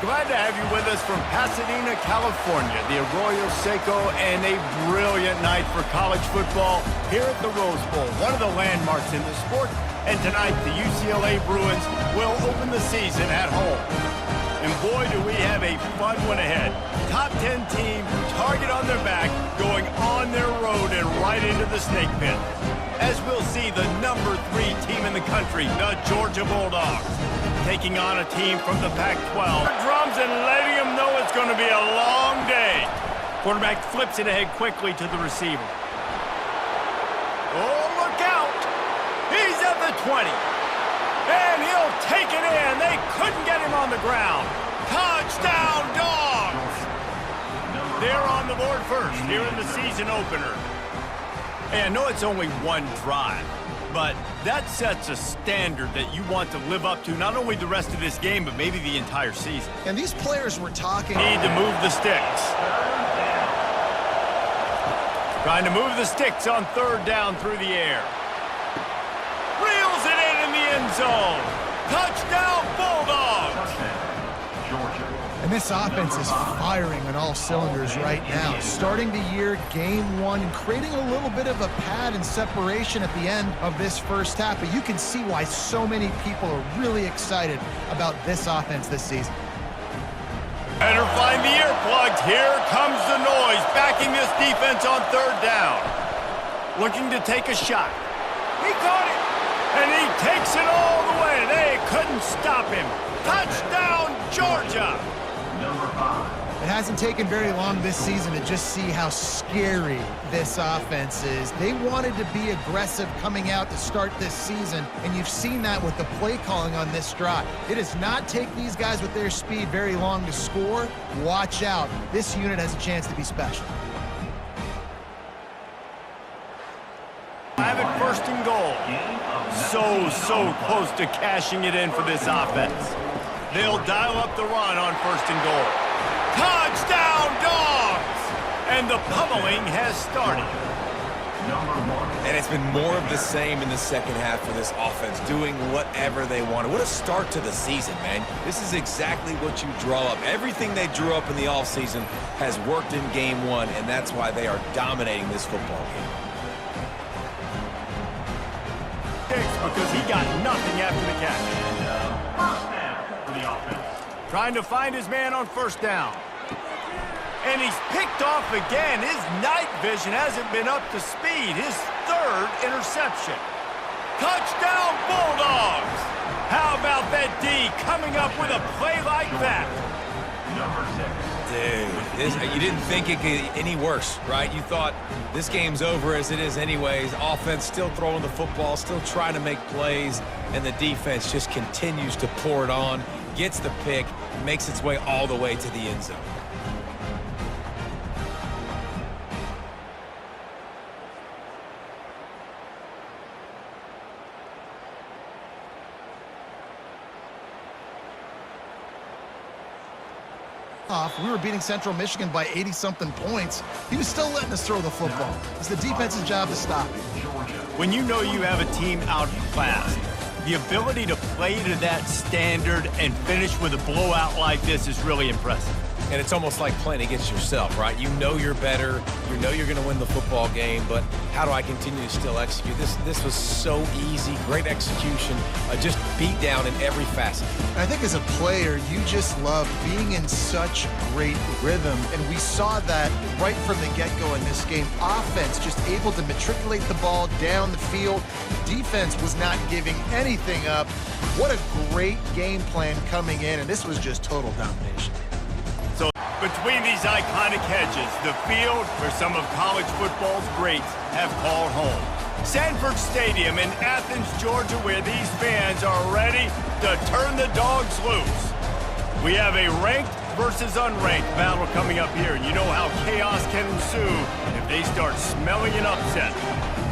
Glad to have you with us from Pasadena, California, the Arroyo Seco, and a brilliant night for college football here at the Rose Bowl, one of the landmarks in the sport. And tonight, the UCLA Bruins will open the season at home. And boy, do we have a fun one ahead. Top 10 team, target on their back, going on their road and right into the snake pit. As we'll see, the number 3 team in the country, the Georgia Bulldogs, taking on a team from the Pac-12. Drums and letting them know it's going to be a long day. Quarterback flips it ahead quickly to the receiver. Oh, look out! He's at the 20. And he'll take it in. They couldn't get him on the ground. Touchdown, Dogs! They're on the board first here in the season opener. Hey, I know it's only one drive, but that sets a standard that you want to live up to, not only the rest of this game, but maybe the entire season. And these players were talking... Need to move the sticks. Trying to move the sticks on third down through the air. Reels it in the end zone. Touchdown, Bulldogs! And this offense is firing on all cylinders right now. Starting the year, game 1, and creating a little bit of a pad and separation at the end of this first half. But you can see why so many people are really excited about this offense this season. Better find the earplugs. Here comes the noise, backing this defense on third down. Looking to take a shot. He caught it, and he takes it all the way. They couldn't stop him. Touchdown, Georgia! It hasn't taken very long this season to just see how scary this offense is. They wanted to be aggressive coming out to start this season, and you've seen that with the play calling on this drive. It does not take these guys with their speed very long to score. Watch out. This unit has a chance to be special. Have it first and goal. So close to cashing it in for this offense. They'll dial up the run on first and goal. Touchdown, Dogs! And the pummeling has started. And it's been more of the same in the second half for this offense, doing whatever they wanted. What a start to the season, man. This is exactly what you draw up. Everything they drew up in the offseason has worked in game 1, and that's why they are dominating this football game. Because he got nothing after the catch. First down for the offense. Trying to find his man on first down. And he's picked off again. His night vision hasn't been up to speed. His 3rd interception. Touchdown, Bulldogs! How about that D coming up with a play like that? Number 6. Dude, you didn't think it could get any worse, right? You thought this game's over as it is anyways. Offense still throwing the football, still trying to make plays, and the defense just continues to pour it on, gets the pick, makes its way all the way to the end zone. We were beating Central Michigan by 80-something points. He was still letting us throw the football. It's the defense's job to stop it. When you know you have a team outclassed, the ability to play to that standard and finish with a blowout like this is really impressive. And it's almost like playing against yourself, right? You know you're better. You know you're going to win the football game, but how do I continue to still execute? This was so easy, great execution, just beat down in every facet. I think as a player, you just love being in such great rhythm, and we saw that right from the get-go in this game. Offense just able to matriculate the ball down the field. Defense was not giving anything up. What a great game plan coming in, and this was just total domination. So between these iconic hedges, the field where some of college football's greats have called home. Sanford Stadium in Athens, Georgia, where these fans are ready to turn the Dogs loose. We have a ranked versus unranked battle coming up here, and you know how chaos can ensue if they start smelling an upset.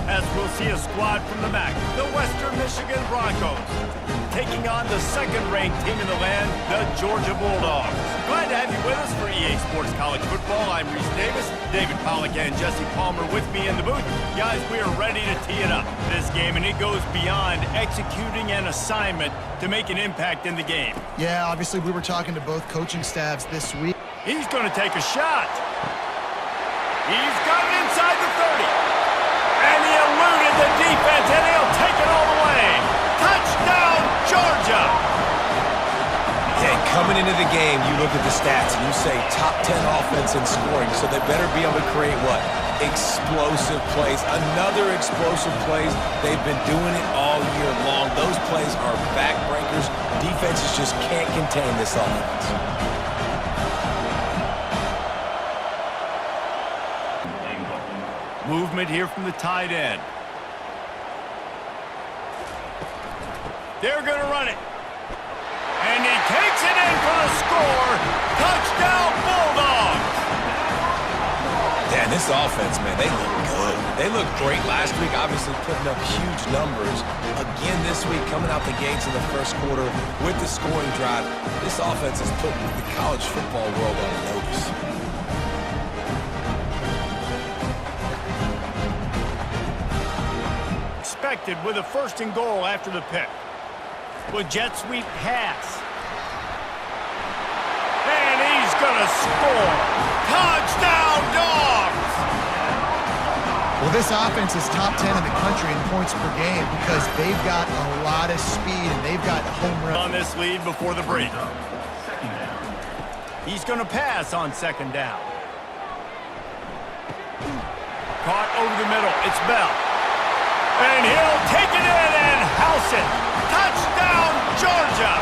As we'll see a squad from the MAC, the Western Michigan Broncos. taking on the second-ranked team in the land, the Georgia Bulldogs. Glad to have you with us for EA Sports College Football. I'm Reese Davis, David Pollack and Jesse Palmer with me in the booth. Guys, we are ready to tee it up this game, and it goes beyond executing an assignment to make an impact in the game. Yeah, obviously we were talking to both coaching staffs this week. He's going to take a shot. He's got it inside the 30. And he eluded the defense, and he'll take it all the way. Touchdown, Georgia! Yeah, coming into the game, you look at the stats and you say top 10 offense in scoring, so they better be able to create what? Explosive plays. Another explosive plays. They've been doing it all year long. Those plays are backbreakers. Defenses just can't contain this offense. Movement here from the tight end. They're going to run it. And he takes it in for the score. Touchdown, Bulldogs! Yeah, this offense, man, they look good. They looked great last week, obviously putting up huge numbers. Again this week, coming out the gates in the first quarter with the scoring drive. This offense is putting the college football world on notice. Expected with a 1st and goal after the pick. With jet sweep pass. And he's going to score. Touchdown, Dogs! Well, this offense is top 10 in the country in points per game because they've got a lot of speed and they've got home run. On this lead before the break. He's going to pass on 2nd down. Caught over the middle. It's Bell. And he'll take it in and house it. Touchdown, Georgia!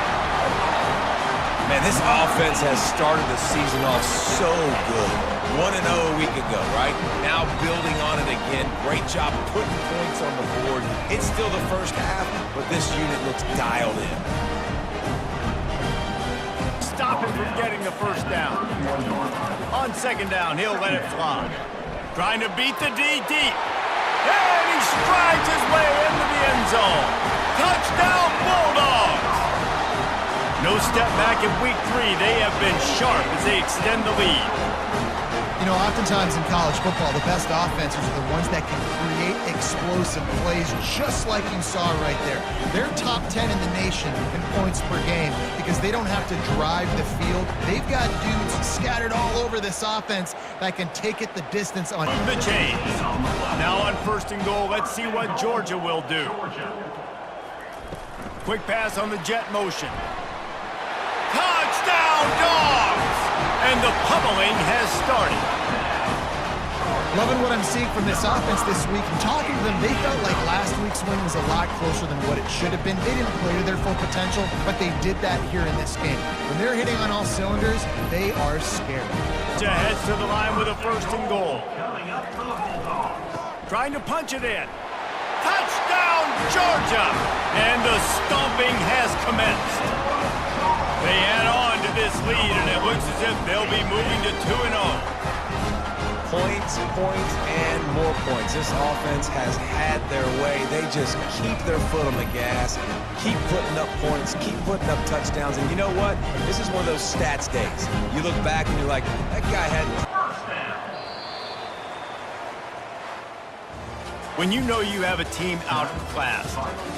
Man, this offense has started the season off so good. 1-0 a week ago, right? Now building on it again. Great job putting points on the board. It's still the first half, but this unit looks dialed in. Stop him from getting the 1st down. On 2nd down, he'll let it fly. Trying to beat the D deep. And he strides his way into the end zone. Touchdown, Bulldogs! No step back in week 3. They have been sharp as they extend the lead. You know, oftentimes in college football, the best offenses are the ones that can create explosive plays just like you saw right there. They're top 10 in the nation in points per game because they don't have to drive the field. They've got dudes scattered all over this offense that can take it the distance on the chains. Now on 1st and goal, let's see what Georgia will do. Quick pass on the jet motion. Touchdown, Dogs! And the pummeling has started. Loving what I'm seeing from this offense this week. And talking to them, they felt like last week's win was a lot closer than what it should have been. They didn't play to their full potential, but they did that here in this game. When they're hitting on all cylinders, they are scary. Heads to the line with a 1st and goal. Trying to punch it in. Touchdown, Georgia! And the stomping has commenced. They add on to this lead, and it looks as if they'll be moving to 2-0. Points, points, and more points. This offense has had their way. They just keep their foot on the gas, keep putting up points, keep putting up touchdowns. And you know what? This is one of those stats days. You look back and you're like, that guy had... When you know you have a team out of class,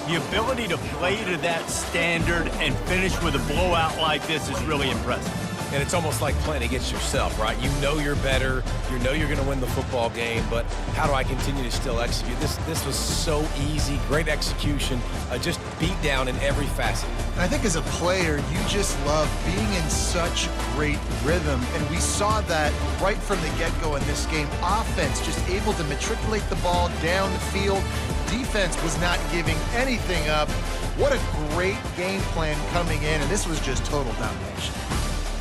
the ability to play to that standard and finish with a blowout like this is really impressive. And it's almost like playing against yourself, right? You know you're better, you know you're going to win the football game, but how do I continue to still execute? This was so easy, great execution, just beat down in every facet. And I think as a player, you just love being in such great rhythm, and we saw that right from the get-go in this game. Offense just able to matriculate the ball down the field. Defense was not giving anything up. What a great game plan coming in, and this was just total domination.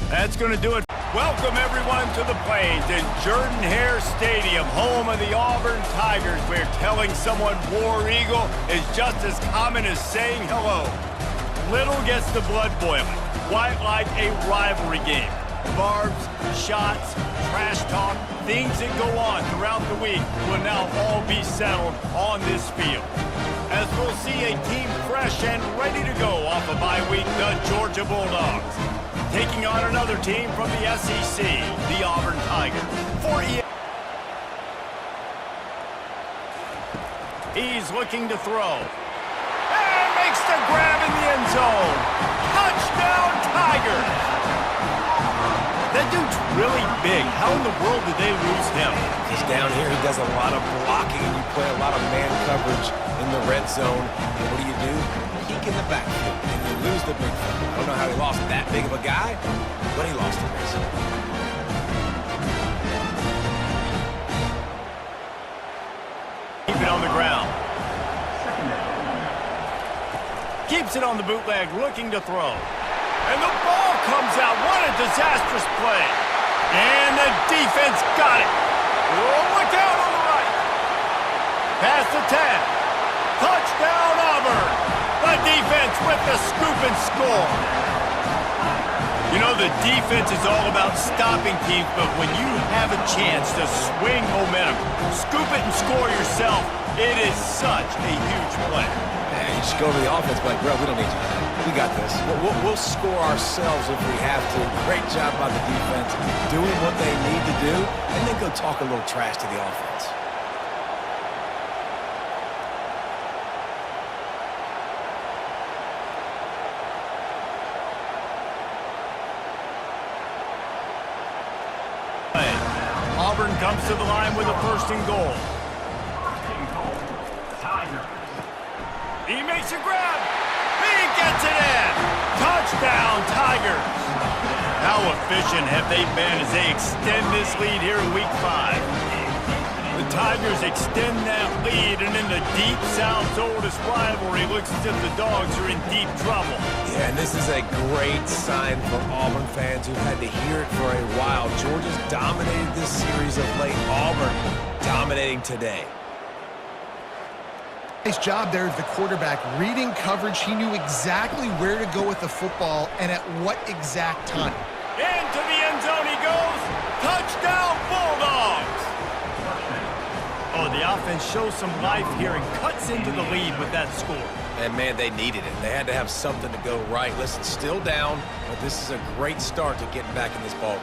That's going to do it. Welcome, everyone, to the Plains in Jordan-Hare Stadium, home of the Auburn Tigers, where telling someone War Eagle is just as common as saying hello. Little gets the blood boiling, quite like a rivalry game. Barbs, shots, trash talk, things that go on throughout the week will now all be settled on this field. as we'll see a team fresh and ready to go off a bye week, the Georgia Bulldogs, taking on another team from the SEC, the Auburn Tigers. He's looking to throw. And makes the grab in the end zone. Touchdown, Tigers! That dude's really big. How in the world did they lose him? Because down here, he does a lot of blocking, and you play a lot of man coverage in the red zone. And what do? Peek in the backfield, and you lose the big fella. I don't know how he lost that big of a guy, but he lost him. Keep it on the ground. Keeps it on the bootleg, looking to throw. And the ball comes out. What a disastrous play. And the defense got it. Oh, look out on the right. Pass to 10. Touchdown, Auburn. The defense with the scoop and score. You know, the defense is all about stopping teams, but when you have a chance to swing momentum, scoop it and score yourself, it is such a huge play. Man, you just go to the offense, like, bro, we don't need you. We got this. We'll score ourselves if we have to. Great job by the defense, doing what they need to do, and then go talk a little trash to the offense. Auburn comes to the line with a 1st and goal. He makes a grab. He gets it in. Touchdown, Tigers. How efficient have they been as they extend this lead here in Week 5? The Tigers extend that lead, and in the Deep South's oldest rivalry, looks as if the Dogs are in deep trouble. Yeah, and this is a great sign for Auburn fans who've had to hear it for a while. Georgia's dominated this series of late. Auburn dominating today. Nice job there of the quarterback. Reading coverage, he knew exactly where to go with the football and at what exact time. Into the end zone he goes. Touchdown, Bulldogs! Oh, the offense shows some life here and cuts into the lead with that score. And, man, they needed it. They had to have something to go right. Listen, still down, but this is a great start to getting back in this ballgame.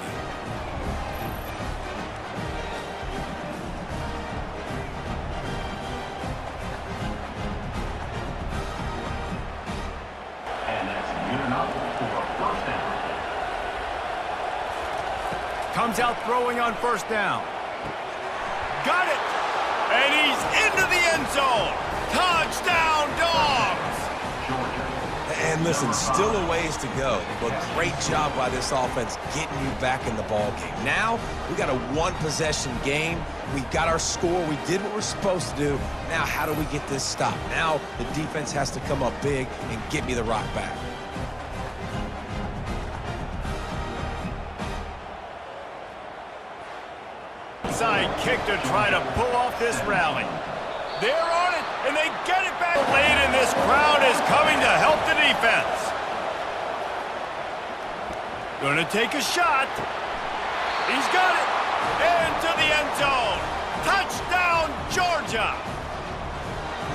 Comes out throwing on 1st down. Got it! And he's into the end zone! Touchdown, Dogs! And listen, still a ways to go, but great job by this offense getting you back in the ballgame. Now, we got a 1-possession game. We got our score. We did what we're supposed to do. Now, how do we get this stopped? Now, the defense has to come up big and get me the rock back. Side kick to try to pull off this rally. They're on it, and they get it back late, and this crowd is coming to help the defense. Gonna take a shot. He's got it. Into the end zone. Touchdown, Georgia.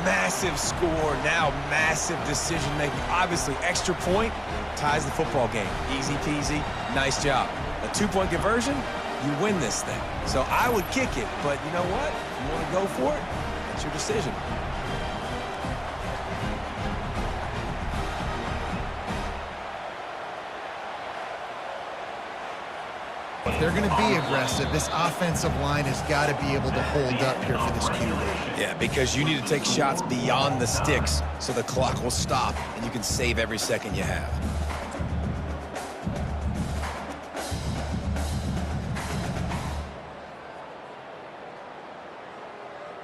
Massive score, now massive decision-making. Obviously, extra point ties the football game. Easy peasy, nice job. A 2-point conversion, you win this thing. So I would kick it, but you know what? If you want to go for it, that's your decision. If they're going to be aggressive, this offensive line has got to be able to hold up here for this QB. Yeah, because you need to take shots beyond the sticks so the clock will stop and you can save every second you have.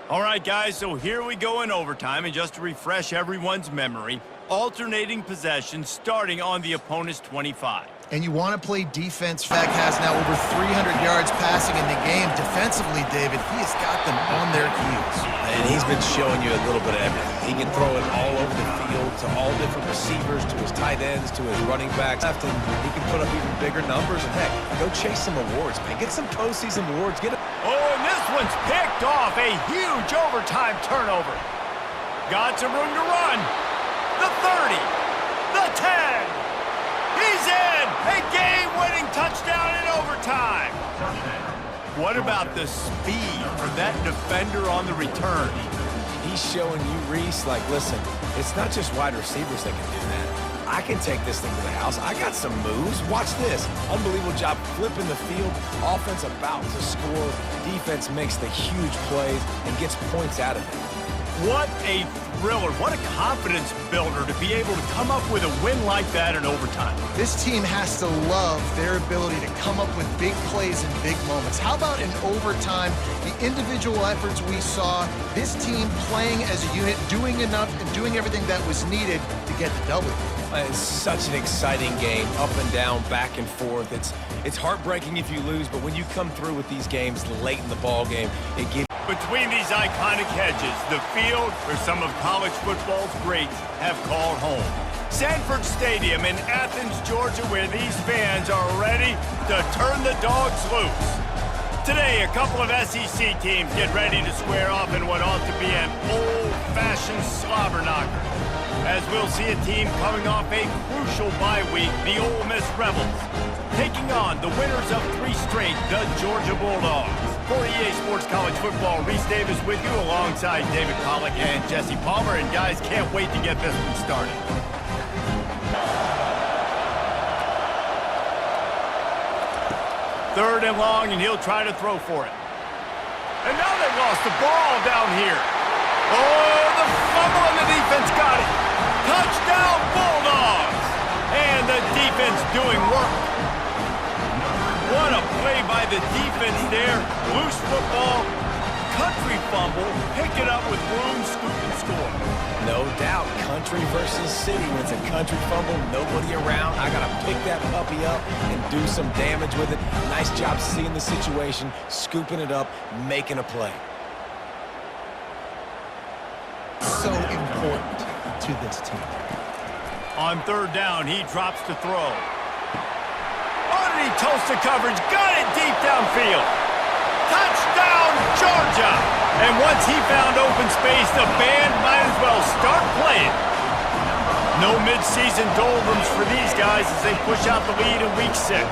All right, guys, so here we go in overtime, and just to refresh everyone's memory, alternating possessions starting on the opponent's 25. And you want to play defense. Fag has now over 300 yards passing in the game. Defensively, David, he has got them on their heels. And he's been showing you a little bit of everything. He can throw it all over the field to all different receivers, to his tight ends, to his running backs. And he can put up even bigger numbers. And, heck, go chase some awards, man. Get some postseason awards. Get it. Oh, and this one's picked off. A huge overtime turnover. Got some room to run. The 30. The 10. He's in. A game-winning touchdown in overtime. What about the speed for that defender on the return? He's showing you, Reese, like, listen, it's not just wide receivers that can do that. I can take this thing to the house. I got some moves. Watch this. Unbelievable job flipping the field. Offense about to score. Defense makes the huge plays and gets points out of it. What a thriller. What a confidence builder to be able to come up with a win like that in overtime. This team has to love their ability to come up with big plays and big moments. How about in overtime, the individual efforts we saw, this team playing as a unit, doing enough and doing everything that was needed to get the W. It's such an exciting game, up and down, back and forth. It's heartbreaking if you lose, but when you come through with these games late in the ball game, it gives. Between these iconic hedges, the field where some of college football's greats have called home. Sanford Stadium in Athens, Georgia, where these fans are ready to turn the dogs loose. Today, a couple of SEC teams get ready to square off in what ought to be an old-fashioned slobber knocker. As we'll see a team coming off a crucial bye week, the Ole Miss Rebels, taking on the winners of 3 straight, the Georgia Bulldogs. For EA Sports College Football, Reese Davis with you alongside David Pollack and Jesse Palmer. And guys, can't wait to get this one started. Third and long, and he'll try to throw for it. And now they lost the ball down here. Oh, the fumble, and the defense got it. Touchdown, Bulldogs! And the defense doing work. What a play by the defense there. Loose football, country fumble, pick it up with room, scoop, and score. No doubt, country versus city. When it's a country fumble, nobody around. I got to pick that puppy up and do some damage with it. Nice job seeing the situation, scooping it up, making a play. So important to this team. On third down, he drops to throw. He toasts the coverage, got it deep downfield. Touchdown, Georgia! And once he found open space, the band might as well start playing. No mid-season doldrums for these guys as they push out the lead in Week 6.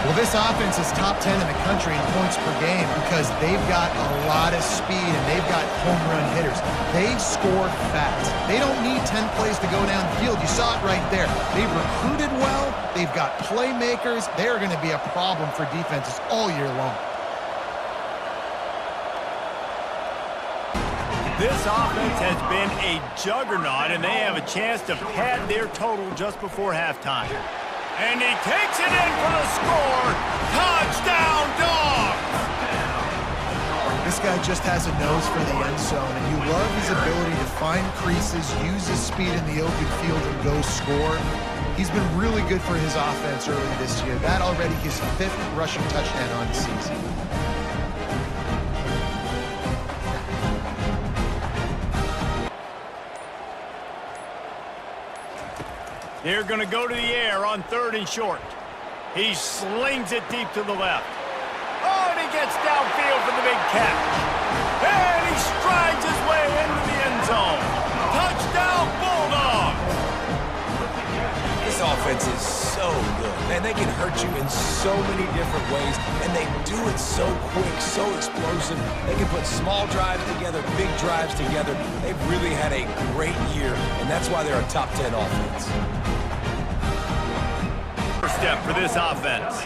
Well, this offense is top 10 in the country in points per game because they've got a lot of speed and they've got home run hitters. They score fast. They don't need 10 plays to go down the field. You saw it right there. They've recruited well. They've got playmakers. They're going to be a problem for defenses all year long. This offense has been a juggernaut, and they have a chance to pad their total just before halftime. And he takes it in for the score. Touchdown, Dogs! This guy just has a nose for the end zone, and you love his ability to find creases, use his speed in the open field, and go score. He's been really good for his offense early this year. That already his 5th rushing touchdown on the season. They're going to go to the air on 3rd and short. He slings it deep to the left. Oh, and he gets downfield for the big catch. And he strides his way into the end zone. Touchdown, Bulldogs! This offense is so good. Man, they can hurt you in so many different ways, and they do it so quick, so explosive. They can put small drives together, big drives together. They've really had a great year, and that's why they're a top 10 offense. First step for this offense.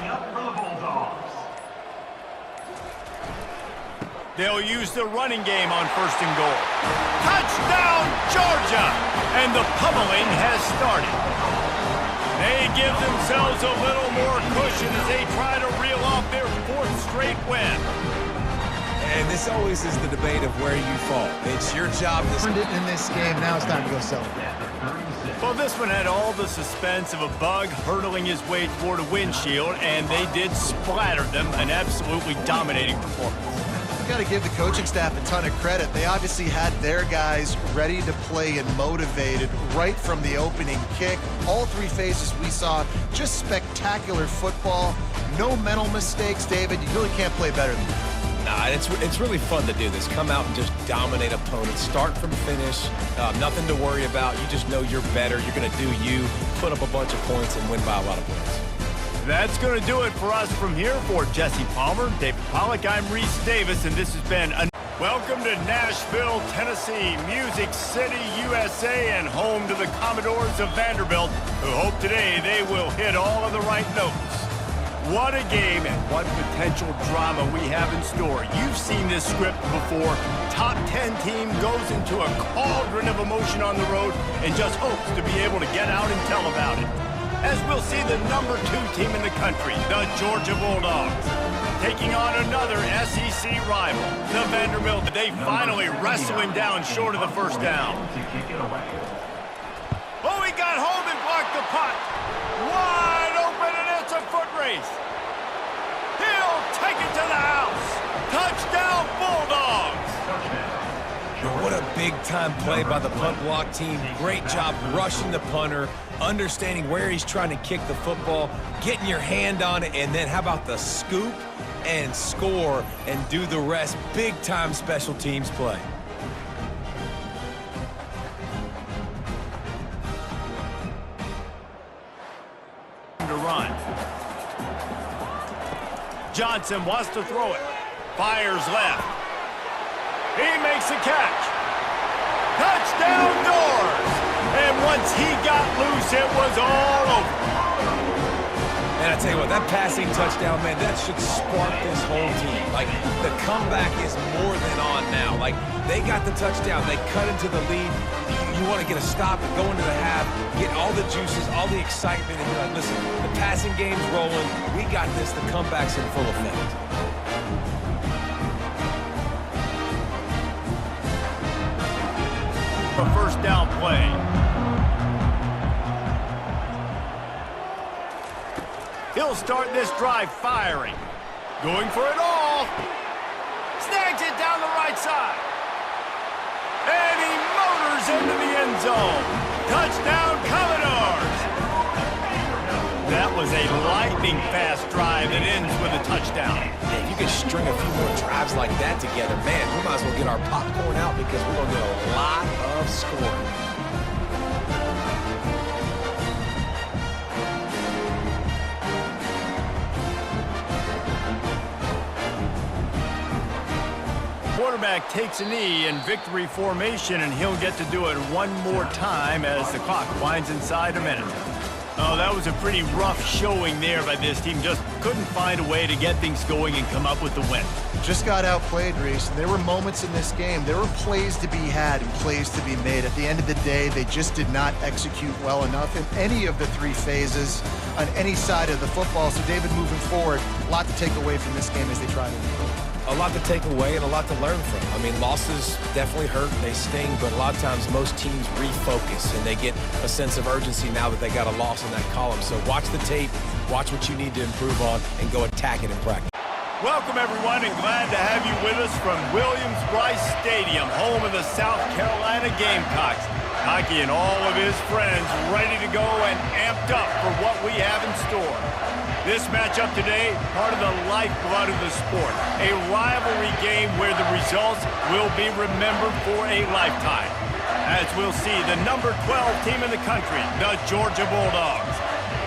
They'll use the running game on 1st and goal. Touchdown, Georgia! And the pummeling has started. They give themselves a little more cushion as they try to reel off their 4th straight win. And this always is the debate of where you fall. It's your job to Earned it in this game. Now it's time to go celebrate. Well, this one had all the suspense of a bug hurtling his way toward a windshield, and they did splatter them, an absolutely dominating performance. You've got to give the coaching staff a ton of credit. They obviously had their guys ready to play and motivated right from the opening kick. All 3 phases we saw, just spectacular football. No mental mistakes, David. You really can't play better than that. Nah, it's really fun to do this. Come out and just dominate opponents. Start from finish. Nothing to worry about. You just know you're better. You're going to do you, put up a bunch of points, and win by a lot of points. That's going to do it for us from here. For Jesse Palmer, David Pollack, I'm Reese Davis, and this has been a... Welcome to Nashville, Tennessee, Music City, USA, and home to the Commodores of Vanderbilt, who hope today they will hit all of the right notes. What a game and what potential drama we have in store. You've seen this script before. Top 10 team goes into a cauldron of emotion on the road and just hopes to be able to get out and tell about it. As we'll see the number 2 team in the country, the Georgia Bulldogs, taking on another SEC rival, the Vanderbilt. They finally wrestle him down short of the first down. Oh, he got home and blocked the punt. Wide open, and it's a foot race. He'll take it to the house. Touchdown, Bulldogs. What a big-time play by the punt block team. Great job rushing the punter, understanding where he's trying to kick the football, getting your hand on it, and then how about the scoop and score and do the rest. Big-time special teams play. To run. Johnson wants to throw it. Fires left. He makes a catch. Touchdown, Doors! And once he got loose, it was all over. And I tell you what, that passing touchdown, man, that should spark this whole team. Like, the comeback is more than on now. Like, they got the touchdown. They cut into the lead. You want to get a stop and go into the half, get all the juices, all the excitement, and you're like, listen, the passing game's rolling. We got this. The comeback's in full effect. A first down play. He'll start this drive firing. Going for it all. Snags it down the right side. And he motors into the end zone. Touchdown, Commodores. That was a lightning-fast drive that ends with a touchdown. Yeah, if you could string a few more drives like that together, man, we might as well get our popcorn out because we're going to get a lot of scoring. Quarterback takes a knee in victory formation, and he'll get to do it one more time as the clock winds inside a minute. Oh, that was a pretty rough showing there by this team. Just couldn't find a way to get things going and come up with the win. Just got outplayed, Reese, and there were moments in this game. There were plays to be had and plays to be made. At the end of the day, they just did not execute well enough in any of the 3 phases on any side of the football. So, David, moving forward, a lot to take away from this game as they try to improve. A lot to take away and a lot to learn from. I mean, losses definitely hurt, they sting, but a lot of times most teams refocus and they get a sense of urgency now that they got a loss in that column. So watch the tape, watch what you need to improve on, and go attack it in practice. Welcome, everyone, and glad to have you with us from Williams-Brice Stadium, home of the South Carolina Gamecocks. Hockey and all of his friends ready to go and amped up for what we have in store. This matchup today, part of the lifeblood of the sport. A rivalry game where the results will be remembered for a lifetime. As we'll see, the number 12 team in the country, the Georgia Bulldogs,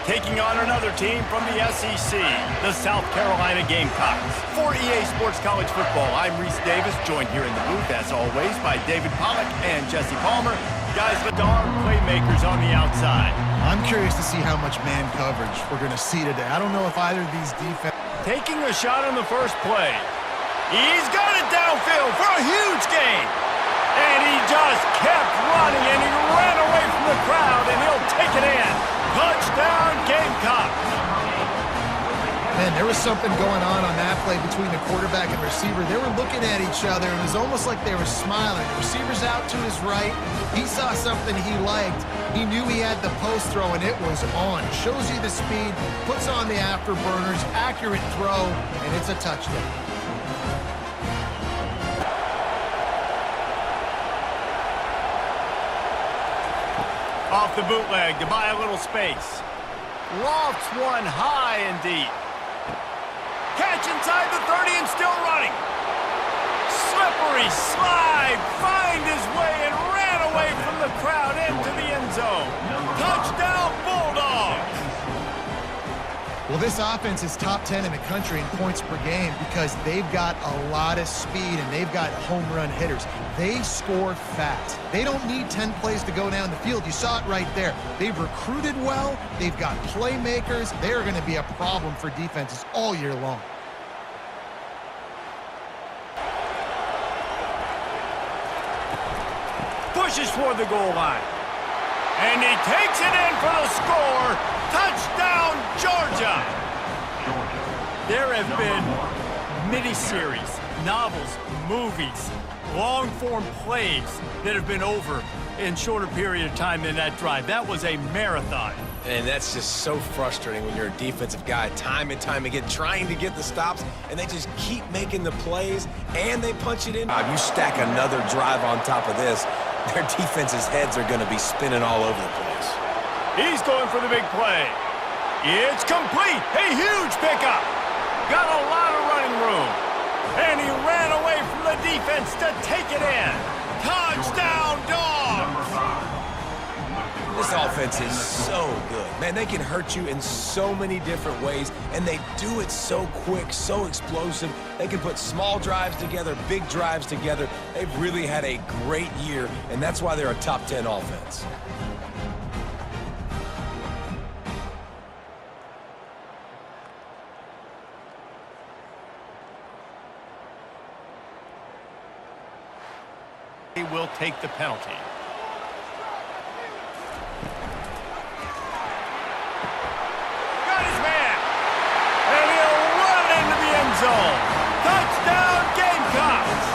taking on another team from the SEC, the South Carolina Gamecocks. For EA Sports College Football, I'm Reese Davis, joined here in the booth, as always, by David Pollack and Jesse Palmer. Guys, the darn playmakers on the outside. I'm curious to see how much man coverage we're going to see today. I don't know if either of these defense... Taking a shot on the first play. He's got it downfield for a huge gain. And he just kept running, and he ran away from the crowd, and he'll take it in. Touchdown, Gamecocks. Man, there was something going on that play between the quarterback and receiver. They were looking at each other. It was almost like they were smiling. The receiver's out to his right. He saw something he liked. He knew he had the post throw, and it was on. Shows you the speed, puts on the afterburners, accurate throw, and it's a touchdown. Off the bootleg to buy a little space. Lofts one high and deep. Catch inside the 30 and still running. he slide, find his way, and ran away from the crowd into the end zone. Touchdown, Bulldogs! Well, this offense is top 10 in the country in points per game because they've got a lot of speed and they've got home run hitters. They score fast. They don't need 10 plays to go down the field. You saw it right there. They've recruited well. They've got playmakers. They're going to be a problem for defenses all year long. Pushes toward the goal line. And he takes it in for the score. Touchdown, Georgia! There have been mini-series, novels, movies, long-form plays that have been over in shorter period of time than that drive. That was a marathon. And that's just so frustrating when you're a defensive guy, time and time again, trying to get the stops, and they just keep making the plays, and they punch it in. You stack another drive on top of this, their defense's heads are going to be spinning all over the place. He's going for the big play. It's complete. A huge pickup. Got a lot of running room. And he ran away from the defense to take it in. Touchdown, Dogs! This offense is so good. Man, they can hurt you in so many different ways, and they do it so quick, so explosive. They can put small drives together, big drives together. They've really had a great year, and that's why they're a top 10 offense. He will take the penalty. Got his man. And he'll run it into the end zone. Touchdown, Gamecocks!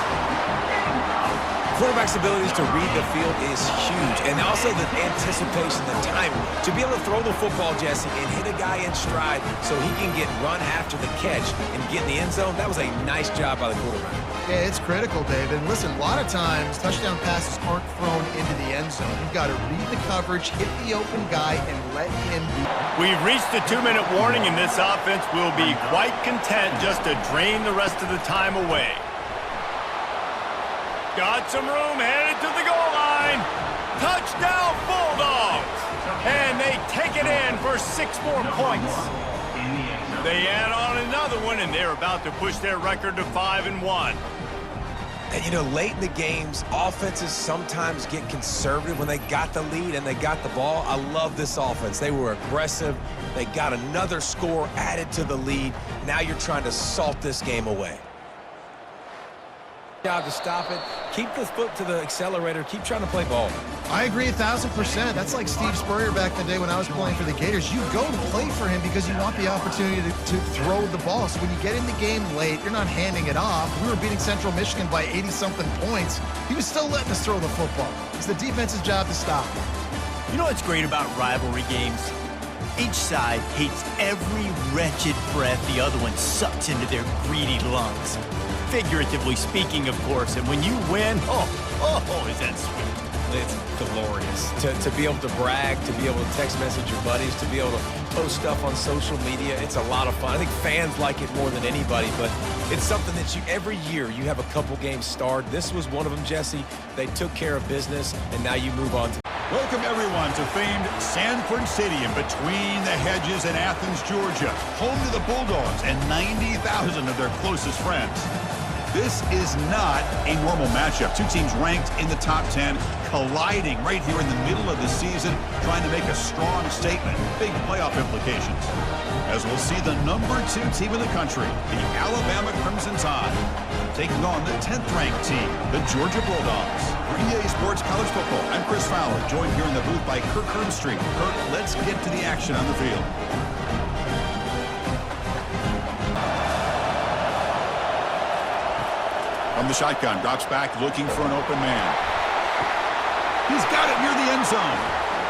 Quarterback's abilities to read the field is huge, and also the anticipation, the timing. To be able to throw the football, Jesse, and hit a guy in stride so he can get run after the catch and get in the end zone, that was a nice job by the quarterback. Yeah, it's critical, David. And listen, a lot of times touchdown passes aren't thrown into the end zone. You've got to read the coverage, hit the open guy, and let him do it. We've reached the 2-minute warning, and this offense will be quite content just to drain the rest of the time away. Got some room, headed to the goal line. Touchdown, Bulldogs! And they take it in for 6 more points. They add on another one, and they're about to push their record to 5-1. And, you know, late in the games, offenses sometimes get conservative when they got the lead and they got the ball. I love this offense. They were aggressive. They got another score added to the lead. Now you're trying to salt this game away. Job to stop it. Keep the foot to the accelerator. Keep trying to play ball. I agree 1,000%. That's like Steve Spurrier back in the day when I was playing for the Gators. You go to play for him because you want the opportunity to throw the ball. So when you get in the game late, you're not handing it off. We were beating Central Michigan by 80-something points. He was still letting us throw the football. It's the defense's job to stop it. You know what's great about rivalry games? Each side hates every wretched breath the other one sucks into their greedy lungs. Figuratively speaking, of course, and when you win, oh, is that sweet. It's glorious. To be able to brag, to be able to text message your buddies, to be able to post stuff on social media, it's a lot of fun. I think fans like it more than anybody, but it's something that every year you have a couple games starred. This was one of them, Jesse. They took care of business, and now you move on to... Welcome, everyone, to famed Sanford Stadium between the hedges in Athens, Georgia, home to the Bulldogs and 90,000 of their closest friends. This is not a normal matchup. Two teams ranked in the top 10, colliding right here in the middle of the season, trying to make a strong statement, big playoff implications. As we'll see the #2 team in the country, the Alabama Crimson Tide, taking on the 10th-ranked team, the Georgia Bulldogs. For EA Sports College Football, I'm Chris Fowler, joined here in the booth by Kirk Herbstreit. Kirk, let's get to the action on the field. From the shotgun, drops back, looking for an open man. He's got it near the end zone,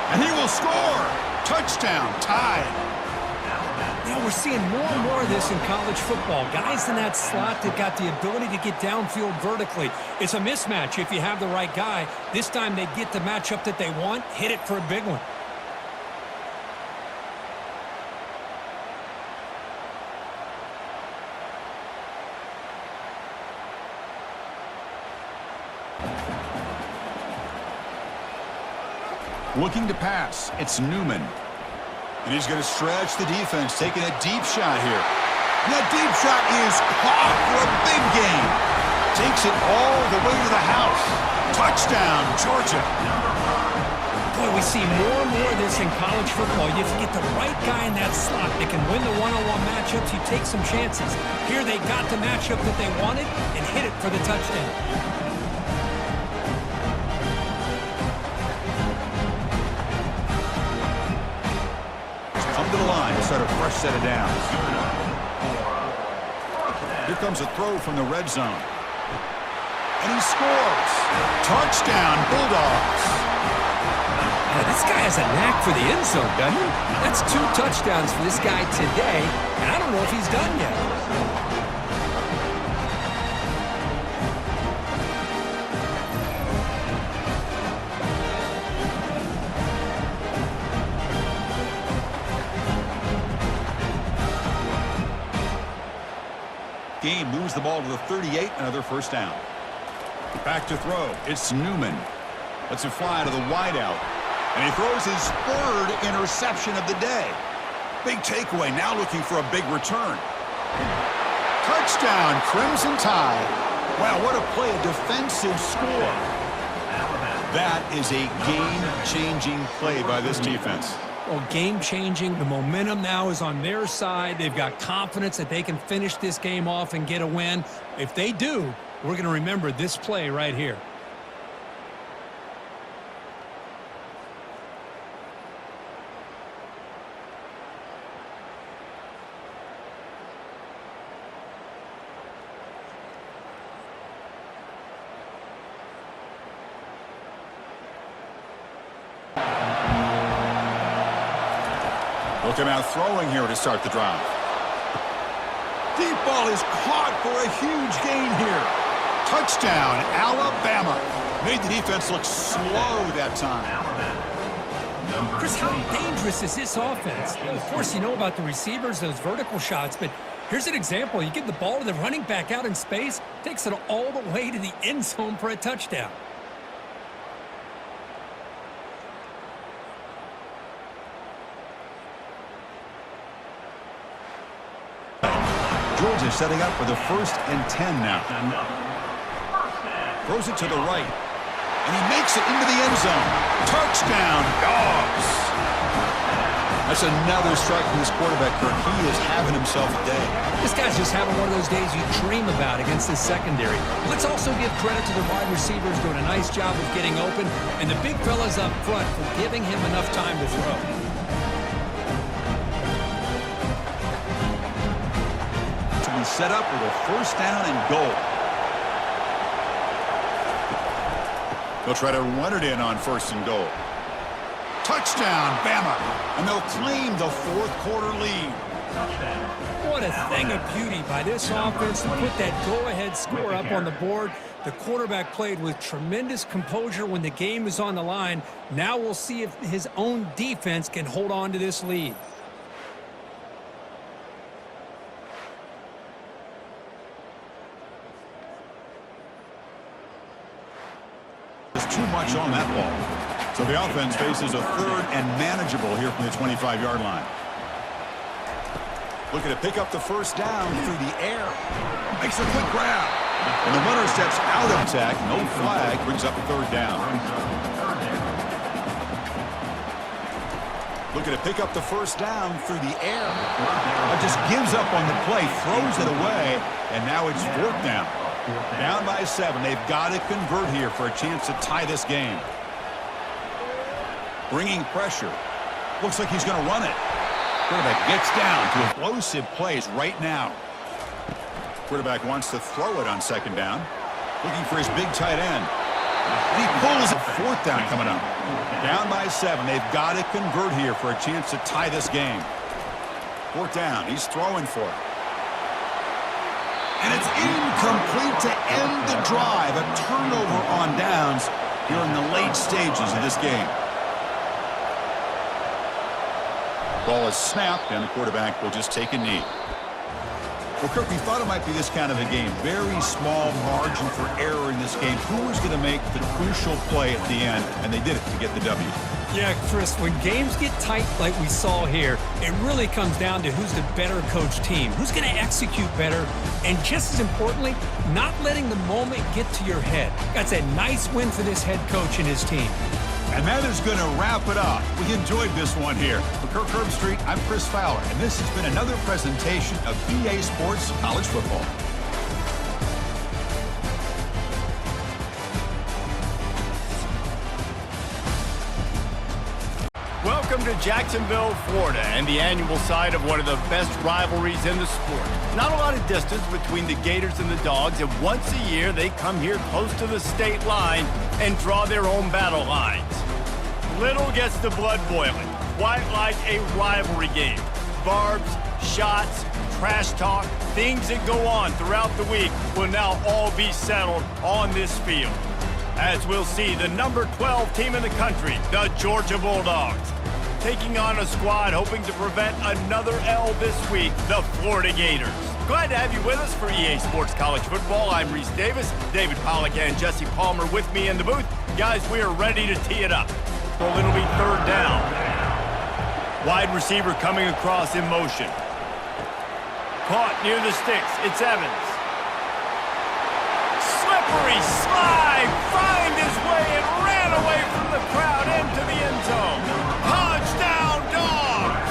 and he will score. Touchdown, Tide. Now we're seeing more and more of this in college football. Guys in that slot that got the ability to get downfield vertically. It's a mismatch if you have the right guy. This time they get the matchup that they want, hit it for a big one. Looking to pass. It's Newman. And he's going to stretch the defense, taking a deep shot here. And that deep shot is caught for a big gain. Takes it all the way to the house. Touchdown, Georgia. Boy, we see more and more of this in college football. If you get the right guy in that slot that can win the one-on-one matchups, you take some chances. Here they got the matchup that they wanted and hit it for the touchdown. Come to the line to start a fresh set of downs. Here comes a throw from the red zone. And he scores. Touchdown, Bulldogs. Now, this guy has a knack for the end zone, doesn't he? That's 2 touchdowns for this guy today, and I don't know if he's done yet. Game moves the ball to the 38, another first down. Back to throw. It's Newman. Lets it fly to the wideout. And he throws his 3rd interception of the day. Big takeaway, now looking for a big return. Touchdown, Crimson Tide. Wow, what a play, a defensive score. That is a game-changing play by this defense. Well, game-changing. The momentum now is on their side. They've got confidence that they can finish this game off and get a win. If they do, we're going to remember this play right here. Look him out throwing here to start the drive. Deep ball is caught for a huge gain here. Touchdown, Alabama. Made the defense look slow that time. Chris, how dangerous is this offense? Of course, you know about the receivers, those vertical shots, but here's an example. You give the ball to the running back out in space, takes it all the way to the end zone for a touchdown. Georgia setting up for the 1st and 10 now. Throws it to the right. And he makes it into the end zone. Touchdown, Dogs. That's another strike from this quarterback, Kirk. He is having himself a day. This guy's just having one of those days you dream about against this secondary. Let's also give credit to the wide receivers doing a nice job of getting open, and the big fellas up front for giving him enough time to throw. Set up with a 1st down and goal. They'll try to run it in on 1st and goal. Touchdown, Bama. And they'll claim the 4th quarter lead. What a thing of beauty by this offense to put that go-ahead score up on the board. The quarterback played with tremendous composure when the game is on the line. Now we'll see if his own defense can hold on to this lead. Too much on that ball. So the offense faces a 3rd and manageable here from the 25-yard line. Looking to pick up the 1st down through the air. Makes a quick grab. And the runner steps out of attack. No flag. Brings up a 3rd down. Looking to pick up the 1st down through the air. Just gives up on the play. Throws it away. And now it's 4th down. Down by 7. They've got to convert here for a chance to tie this game. Bringing pressure. Looks like he's going to run it. Quarterback gets down to explosive plays right now. Quarterback wants to throw it on 2nd down. Looking for his big tight end. And he pulls a 4th down coming up. Down by 7. They've got to convert here for a chance to tie this game. 4th down. He's throwing for it. And it's incomplete to end the drive. A turnover on downs here in the late stages of this game. Ball is snapped, and the quarterback will just take a knee. Well, Kirk, we thought it might be this kind of a game. Very small margin for error in this game. Who was going to make the crucial play at the end? And they did it to get the W. Yeah, Chris, when games get tight like we saw here, it really comes down to who's the better coach team, who's going to execute better, and just as importantly, not letting the moment get to your head. That's a nice win for this head coach and his team. And that is going to wrap it up. We enjoyed this one here. For Kirk Herbstreit, I'm Chris Fowler, and this has been another presentation of EA Sports College Football. Welcome to Jacksonville, Florida, and the annual site of one of the best rivalries in the sport. Not a lot of distance between the Gators and the Dogs, and once a year they come here close to the state line and draw their own battle lines. Little gets the blood boiling, quite like a rivalry game. Barbs, shots, trash talk, things that go on throughout the week will now all be settled on this field. As we'll see, the number 12 team in the country, the Georgia Bulldogs, taking on a squad hoping to prevent another L this week, the Florida Gators. Glad to have you with us for EA Sports College Football. I'm Reese Davis, David Pollack and Jesse Palmer with me in the booth. Guys, we are ready to tee it up. So it'll be third down. Wide receiver coming across in motion. Caught near the sticks. It's Evans. Slippery slide, find his way and ran away from the crowd into the end zone. Touchdown, Dogs!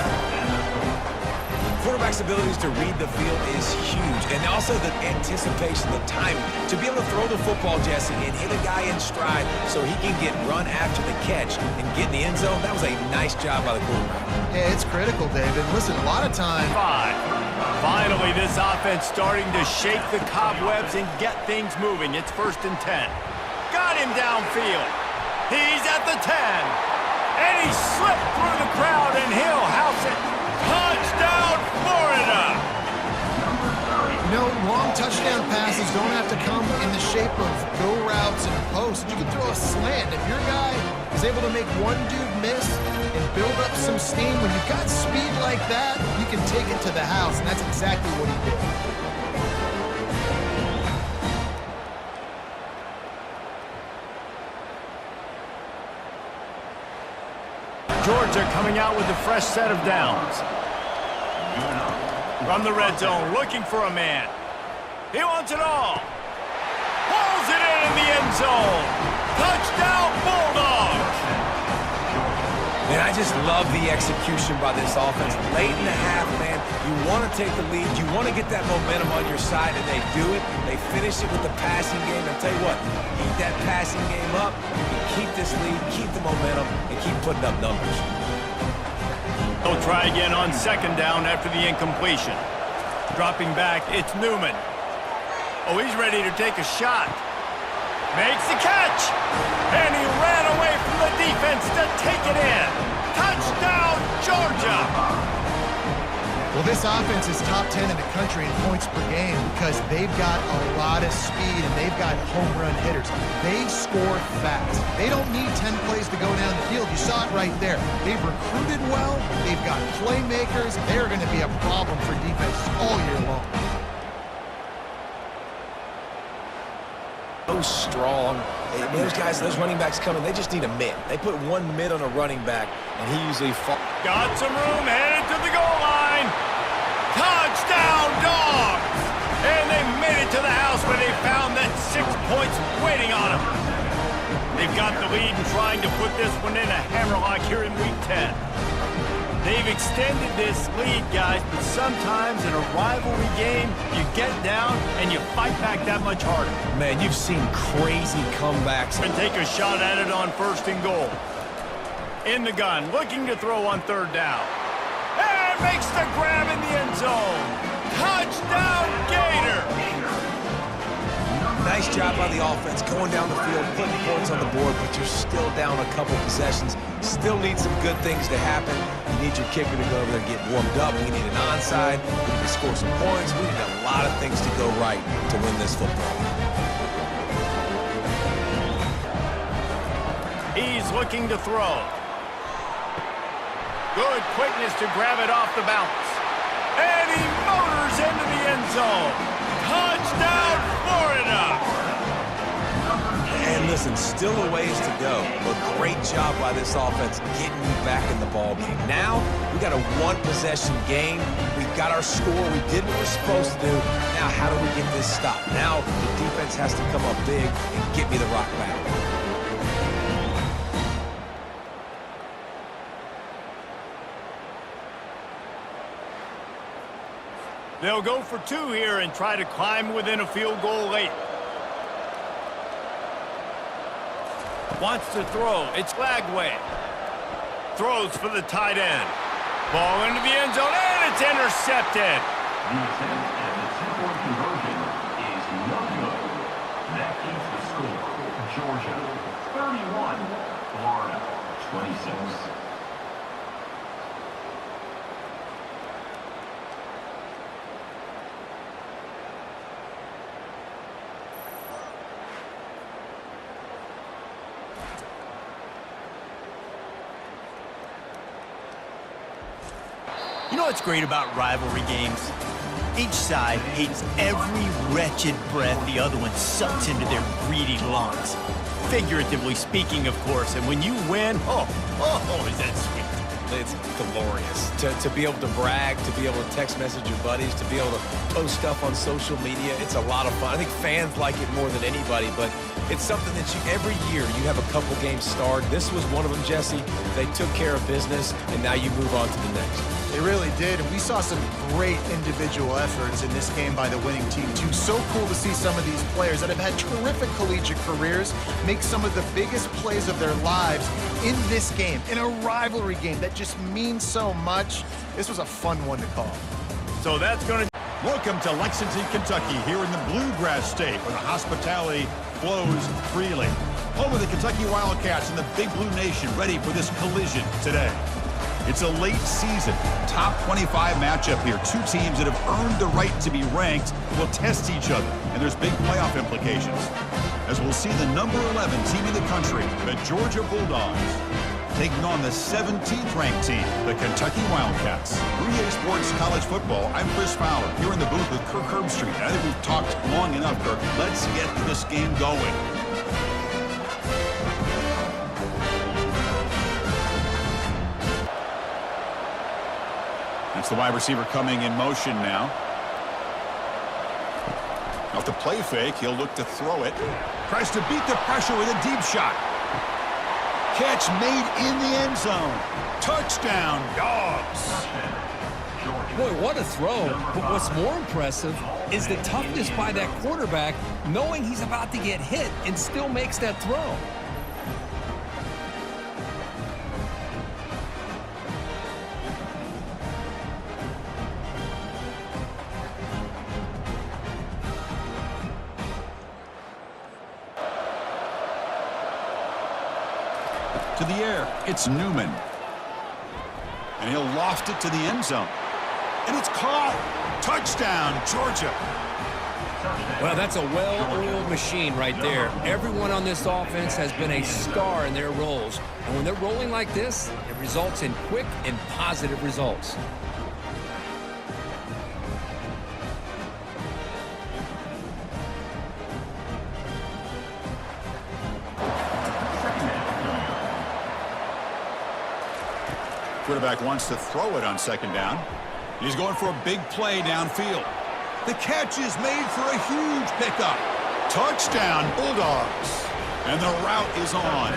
Quarterback's abilities to read the field is huge, and also the anticipation, the timing. To be able to throw the football, Jesse, and hit a guy in stride so he can get run after the catch and get in the end zone, that was a nice job by the quarterback. Yeah, it's critical, David. Listen, a lot of time. 5. Finally, this offense starting to shake the cobwebs and get things moving. It's 1st and 10. Got him downfield. He's at the 10. And he slipped through the crowd, and he'll house it. Touchdown, Florida! You know, long touchdown passes don't have to come in the shape of go routes and posts. You can throw a slant. If your guy is able to make one dude miss and build up some steam, when you've got speed like that, you can take it to the house, and that's exactly what he did. Georgia coming out with a fresh set of downs. From the red zone, looking for a man. He wants it all. Pulls it in the end zone. Touchdown, Bulldogs! Man, I just love the execution by this offense. Late in the half, man, you want to take the lead. You want to get that momentum on your side, and they do it. They finish it with the passing game. I'll tell you what, keep that passing game up. You can keep this lead, keep the momentum, and keep putting up numbers. They'll try again on 2nd down after the incompletion. Dropping back, it's Newman. Oh, he's ready to take a shot. Makes the catch. And he ran away from the defense to take it in. Touchdown, Georgia! Well, this offense is top 10 in the country in points per game because they've got a lot of speed and they've got home run hitters. They score fast. They don't need 10 plays to go down the field. You saw it right there. They've recruited well. They've got playmakers. They're going to be a problem for defenses all year long. So strong. Those guys, those running backs coming, they just need a mid. They put one mid on a running back, and he usually falls. Got some room, headed to the goal line. Touchdown, Dogs! And they made it to the house where they found that 6 points waiting on them. They've got the lead and trying to put this one in a hammerlock here in Week 10. They've extended this lead, guys, but sometimes in a rivalry game, you get down and you fight back that much harder. Man, you've seen crazy comebacks. And take a shot at it on 1st and goal. In the gun, looking to throw on 3rd down. And makes the grab in the end zone. Touchdown, Gator! Nice job by the offense going down the field, putting points on the board, but you're still down a couple possessions. Still need some good things to happen. You need your kicker to go over there and get warmed up. We need an onside. We need to score some points. We need a lot of things to go right to win this football. He's looking to throw. Good quickness to grab it off the bounce. And he motors into the end zone. Touchdown, Florida! And the Listen, still a ways to go, but great job by this offense getting you back in the ball game. Now, we got a one-possession game. We've got our score. We did what we're supposed to do. Now, how do we get this stopped? Now, the defense has to come up big and get me the rock back. They'll go for 2 here and try to climb within a field goal late. Wants to throw. It's Lagway. Throws for the tight end. Ball into the end zone, and it's intercepted. The attempt at the two-point conversion is no good. That keeps the score. Georgia 31, Florida 26. You know what's great about rivalry games? Each side hates every wretched breath the other one sucks into their greedy lungs. Figuratively speaking, of course, and when you win, is that sweet. It's glorious. To be able to brag, to be able to text message your buddies, to be able to post stuff on social media, it's a lot of fun. I think fans like it more than anybody, but it's something that every year you have a couple games starred. This was one of them, Jesse. They took care of business, and now you move on to the next. They really did. We saw some great individual efforts in this game by the winning team, too. So cool to see some of these players that have had terrific collegiate careers make some of the biggest plays of their lives in this game, in a rivalry game that just means so much. This was a fun one to call. So that's going to... Welcome to Lexington, Kentucky, here in the Bluegrass State, where the hospitality flows freely. Home of the Kentucky Wildcats and the Big Blue Nation, ready for this collision today. It's a late season, top 25 matchup here. Two teams that have earned the right to be ranked will test each other, and there's big playoff implications. As we'll see the number 11 team in the country, the Georgia Bulldogs, taking on the 17th ranked team, the Kentucky Wildcats. 3A Sports College Football, I'm Chris Fowler, here in the booth with Kirk Herbstreit. I think we've talked long enough, Kirk. Let's get this game going. That's the wide receiver coming in motion now. Off the play fake, he'll look to throw it. Tries to beat the pressure with a deep shot. Catch made in the end zone. Touchdown, Dogs. Boy, what a throw. But what's more impressive is the toughness by that quarterback, knowing he's about to get hit and still makes that throw. To the air, it's Newman. And he'll loft it to the end zone. And it's caught. Touchdown, Georgia. Well, that's a well-oiled machine right there. Everyone on this offense has been a star in their roles. And when they're rolling like this, it results in quick and positive results. Quarterback wants to throw it on second down. He's going for a big play downfield. The catch is made for a huge pickup. Touchdown, Bulldogs. And the route is on.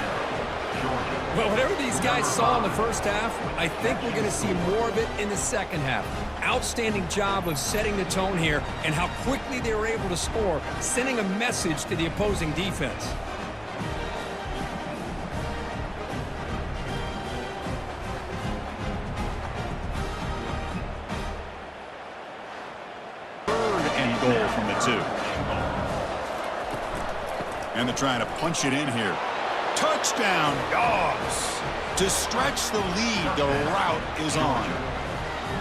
Well, whatever these guys saw in the first half, I think we're going to see more of it in the second half. Outstanding job of setting the tone here and how quickly they were able to score, sending a message to the opposing defense. Goal from the 2. And they're trying to punch it in here. Touchdown, Dogs. To stretch the lead, the route is on.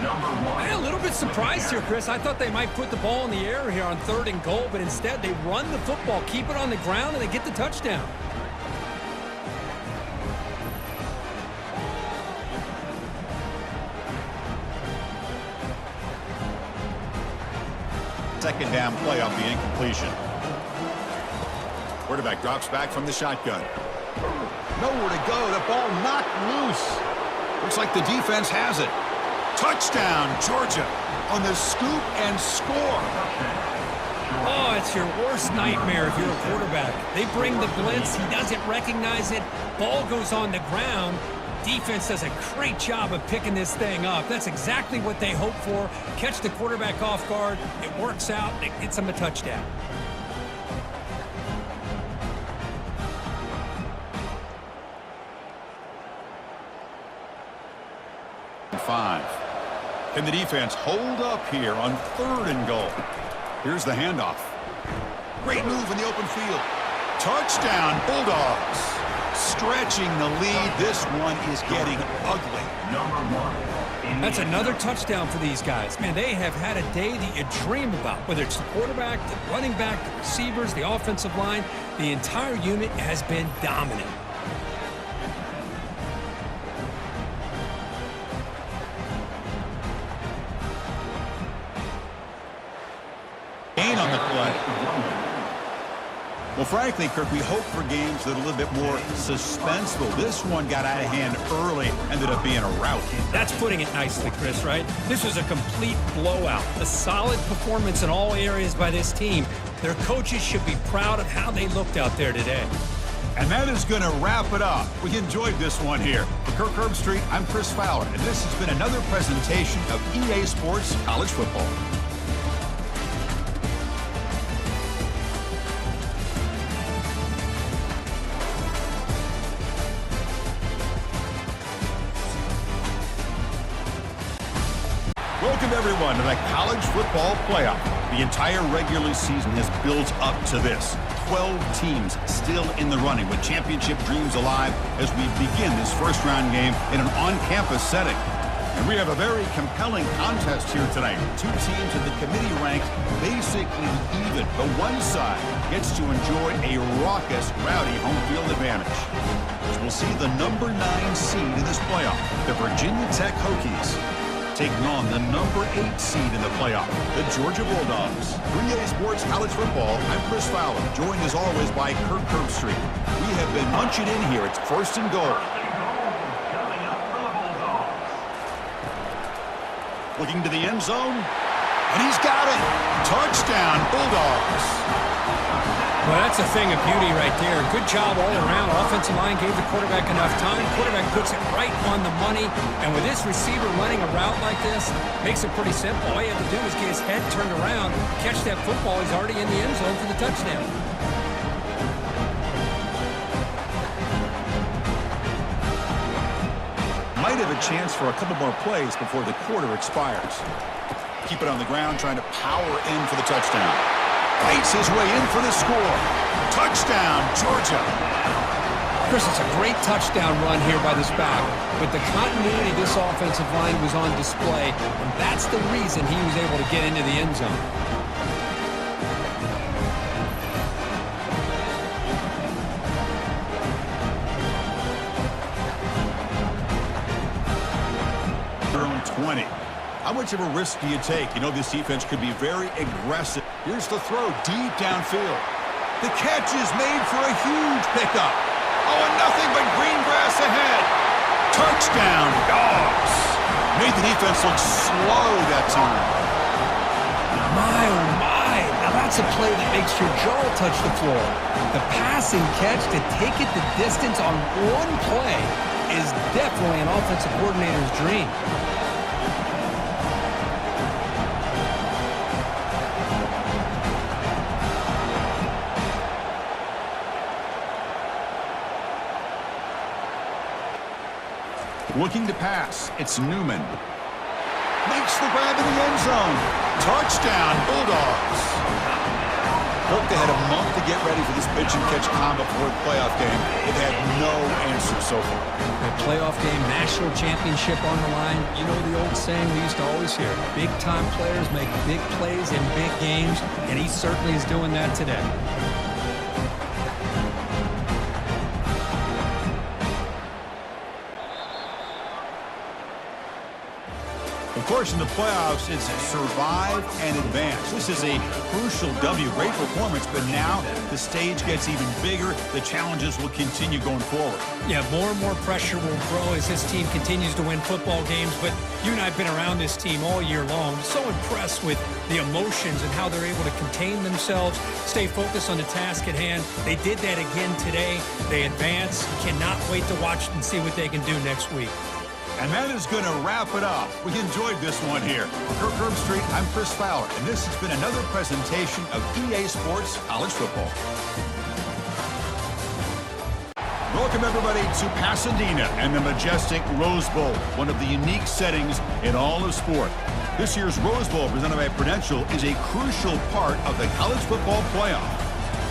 I'm a little bit surprised here, Chris. I thought they might put the ball in the air here on 3rd and goal, but instead they run the football, keep it on the ground, and they get the touchdown. Second down play off the incompletion. Quarterback drops back from the shotgun. Nowhere to go. The ball knocked loose. Looks like the defense has it. Touchdown, Georgia, on the scoop and score. Oh, it's your worst nightmare if you're a quarterback. They bring the blitz. He doesn't recognize it. Ball goes on the ground. Defense does a great job of picking this thing up. That's exactly what they hope for. Catch the quarterback off guard. It works out. It gets them a touchdown. Five. Can the defense hold up here on 3rd and goal? Here's the handoff. Great move in the open field. Touchdown, Bulldogs. Stretching the lead. This one is getting ugly. That's another touchdown for these guys. Man, they have had a day that you dream about, whether it's the quarterback, the running back, the receivers, the offensive line. The entire unit has been dominant. Gain on the play. Well, frankly, Kirk, we hope for games that are a little bit more suspenseful. This one got out of hand early, ended up being a rout. That's putting it nicely, Chris, right? This was a complete blowout. A solid performance in all areas by this team. Their coaches should be proud of how they looked out there today. And that is going to wrap it up. We enjoyed this one here. For Kirk Herbstreit, I'm Chris Fowler, and this has been another presentation of EA Sports College Football. Welcome, everyone, to the College Football Playoff. The entire regular season has built up to this. 12 teams still in the running with championship dreams alive as we begin this first-round game in an on-campus setting. And we have a very compelling contest here tonight. 2 teams in the committee ranks basically even, but one side gets to enjoy a raucous, rowdy home field advantage. As we'll see the number 9 seed in this playoff, the Virginia Tech Hokies, taking on the number 8 seed in the playoff, the Georgia Bulldogs. For EA Sports College Football, I'm Chris Fowler, joined as always by Kirk Herbstreit. We have been punching in here. It's 1st and goal. Looking to the end zone, and he's got it. Touchdown, Bulldogs. Well, that's a thing of beauty right there. Good job all around. Offensive line gave the quarterback enough time. Quarterback puts it right on the money. And with this receiver running a route like this, makes it pretty simple. All you have to do is get his head turned around, catch that football. He's already in the end zone for the touchdown. Might have a chance for a couple more plays before the quarter expires. Keep it on the ground, trying to power in for the touchdown. Fights his way in for the score. Touchdown, Georgia. Chris, it's a great touchdown run here by this back. But the continuity of this offensive line was on display, and that's the reason he was able to get into the end zone. Their own 20. How much of a risk do you take? You know this defense could be very aggressive. Here's the throw deep downfield. The catch is made for a huge pickup. Oh, and nothing but green grass ahead. Touchdown, Dogs. Made the defense look slow that time. My, oh my. Now that's a play that makes your jaw touch the floor. The passing catch to take it the distance on one play is definitely an offensive coordinator's dream. Looking to pass, it's Newman. Makes the grab in the end zone. Touchdown, Bulldogs. Hope they had a month to get ready for this pitch and catch combo before the playoff game. They've had no answer so far. The playoff game, national championship on the line. You know the old saying we used to always hear, big-time players make big plays in big games, and he certainly is doing that today. course, in the playoffs, it's survive and advance. This is a crucial W. Great performance, but now the stage gets even bigger. The challenges will continue going forward. Yeah, more and more pressure will grow as this team continues to win football games, but you and I have been around this team all year long. So impressed with the emotions and how they're able to contain themselves, stay focused on the task at hand. They did that again today. They advance. Cannot wait to watch and see what they can do next week. And that is going to wrap it up. We enjoyed this one here. For Kirk Herbstreit, I'm Chris Fowler, and this has been another presentation of EA Sports College Football. Welcome, everybody, to Pasadena and the majestic Rose Bowl, one of the unique settings in all of sport. This year's Rose Bowl, presented by Prudential, is a crucial part of the college football playoff.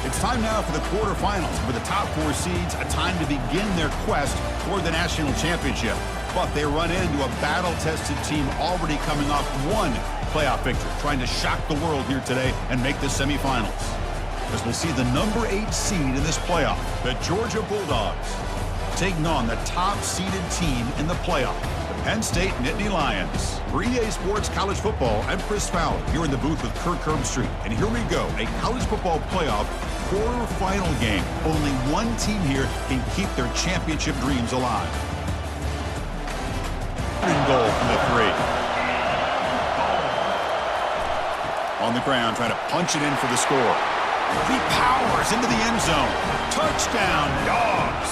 It's time now for the quarterfinals, for the top 4 seeds, a time to begin their quest toward the national championship. But they run into a battle-tested team already coming off one playoff victory, trying to shock the world here today and make the semifinals. As we'll see the number 8 seed in this playoff, the Georgia Bulldogs, taking on the top-seeded team in the playoff, the Penn State Nittany Lions. For EA Sports College Football, I'm Chris Fowler, here in the booth with Kirk Herbstreit. And here we go, a college football playoff quarterfinal game. Only one team here can keep their championship dreams alive. Goal from the 3. On the ground, trying to punch it in for the score. He powers into the end zone. Touchdown, Dogs!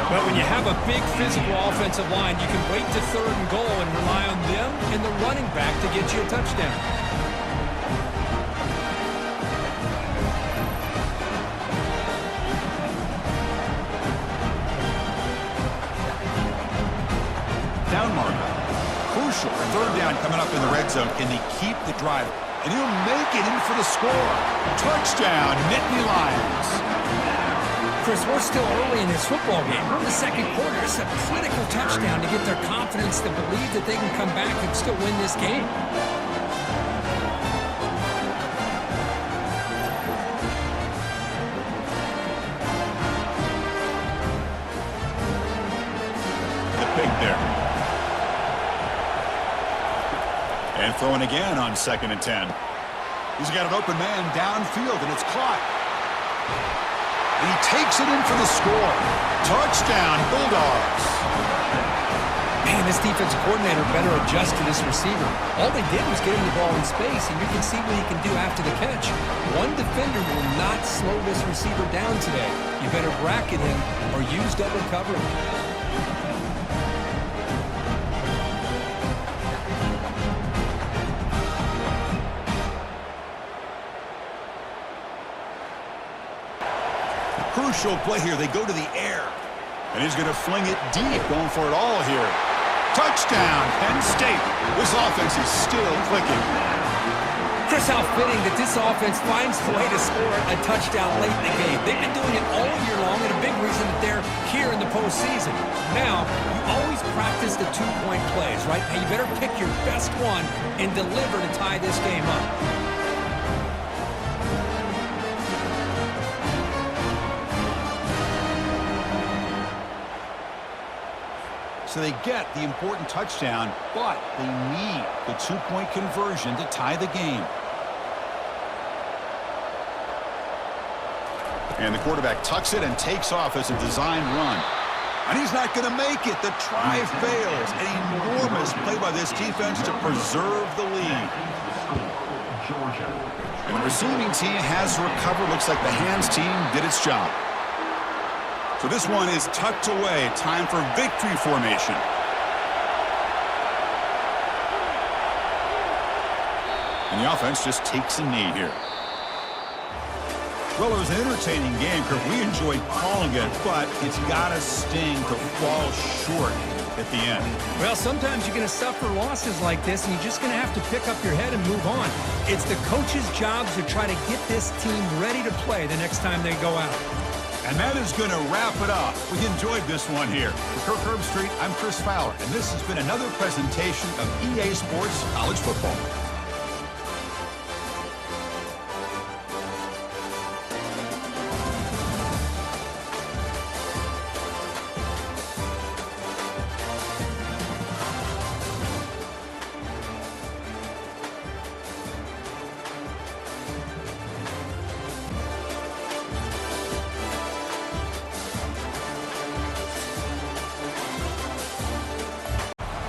But when you have a big physical offensive line, you can wait to 3rd and goal and rely on them and the running back to get you a touchdown. Down marker. Crucial. 3rd down coming up in the red zone. Can they keep the drive? And he'll make it in for the score. Touchdown, Nittany Lions. Chris, we're still early in this football game. We're in the 2nd quarter. It's a critical touchdown to get their confidence to believe that they can come back and still win this game. The pick there. And throwing again on 2nd and 10. He's got an open man downfield, and it's caught. And he takes it in for the score. Touchdown, Bulldogs. Man, this defensive coordinator better adjust to this receiver. All they did was get him the ball in space, and you can see what he can do after the catch. One defender will not slow this receiver down today. You better bracket him or use double coverage. Crucial play here. They go to the air. And he's going to fling it deep, going for it all here. Touchdown, Penn State. This offense is still clicking. Chris, how fitting that this offense finds a way to score a touchdown late in the game. They've been doing it all year long, and a big reason that they're here in the postseason. Now, you always practice the 2-point plays, right? Now, you better pick your best one and deliver to tie this game up. So they get the important touchdown, but they need the 2-point conversion to tie the game. And the quarterback tucks it and takes off as a design run. And he's not going to make it. The try fails. An enormous play by this defense to preserve the lead. And the receiving team has recovered. Looks like the hands team did its job. So this one is tucked away. Time for victory formation. And the offense just takes a knee here. Well, it was an entertaining game, Kirk. We enjoyed calling it, but it's got to sting to fall short at the end. Well, sometimes you're going to suffer losses like this, and you're just going to have to pick up your head and move on. It's the coach's job to try to get this team ready to play the next time they go out. And that is going to wrap it up. We enjoyed this one here. For Kirk Herbstreit, I'm Chris Fowler, and this has been another presentation of EA Sports College Football.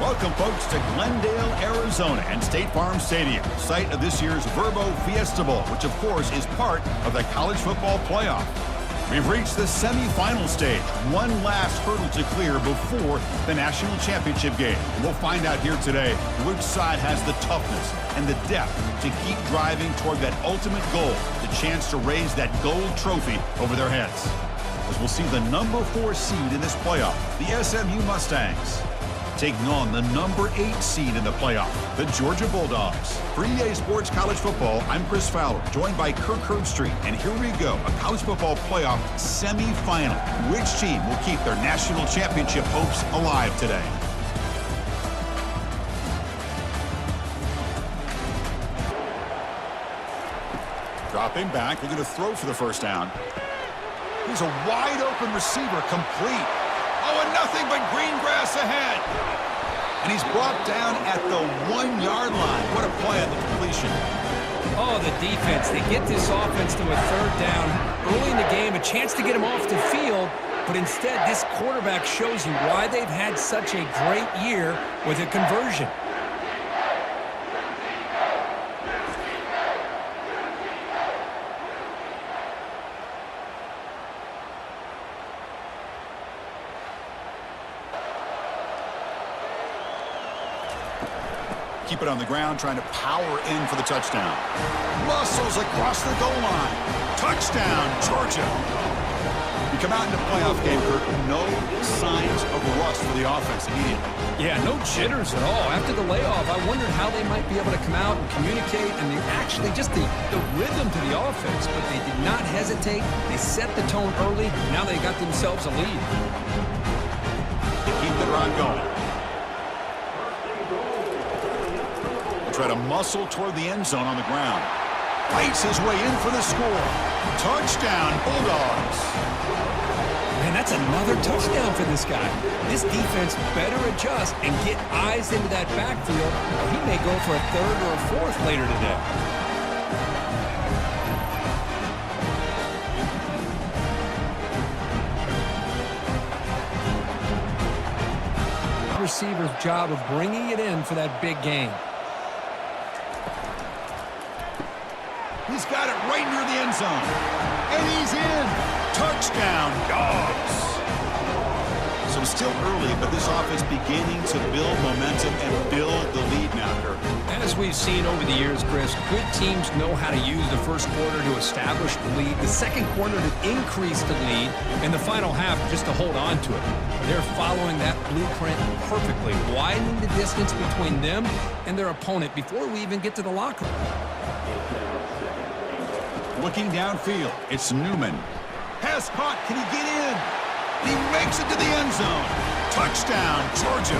Welcome, folks, to Glendale, Arizona and State Farm Stadium, site of this year's Verbo Fiesta Bowl, which, of course, is part of the college football playoff. We've reached the semifinal stage, one last hurdle to clear before the national championship game. And we'll find out here today which side has the toughness and the depth to keep driving toward that ultimate goal, the chance to raise that gold trophy over their heads. As we'll see the number 4 seed in this playoff, the SMU Mustangs, taking on the number 8 seed in the playoff, the Georgia Bulldogs. For EA Sports College Football, I'm Chris Fowler, joined by Kirk Herbstreit. And here we go, a college football playoff semifinal. Which team will keep their national championship hopes alive today? Dropping back, looking to throw for the first down. Here's a wide-open receiver, complete. Oh, and nothing but green grass ahead. And he's brought down at the 1-yard line. What a play on the completion. Oh, the defense. They get this offense to a third down early in the game, a chance to get him off the field, but instead this quarterback shows you why they've had such a great year with a conversion. Keep it on the ground, trying to power in for the touchdown. Muscles across the goal line. Touchdown, Georgia. We come out in the playoff game, Kirk. No signs of rust for the offense immediately. Yeah, no jitters at all. After the layoff, I wondered how they might be able to come out and communicate, and actually just the rhythm to the offense, but they did not hesitate. They set the tone early. Now they got themselves a lead. They keep the run going. Try to muscle toward the end zone on the ground. Fights his way in for the score. Touchdown, Bulldogs. Man, that's another touchdown for this guy. This defense better adjust and get eyes into that backfield, or he may go for a third or a fourth later today. Receiver's job of bringing it in for that big game. He's got it right near the end zone. And he's in. Touchdown, Dogs. So it's still early, but this offense beginning to build momentum and build the lead now, Kirk. As we've seen over the years, Chris, good teams know how to use the first quarter to establish the lead, the second quarter to increase the lead, and the final half just to hold on to it. They're following that blueprint perfectly, widening the distance between them and their opponent before we even get to the locker room. Looking downfield, it's Newman. Pass caught, can he get in? He makes it to the end zone. Touchdown, Georgia.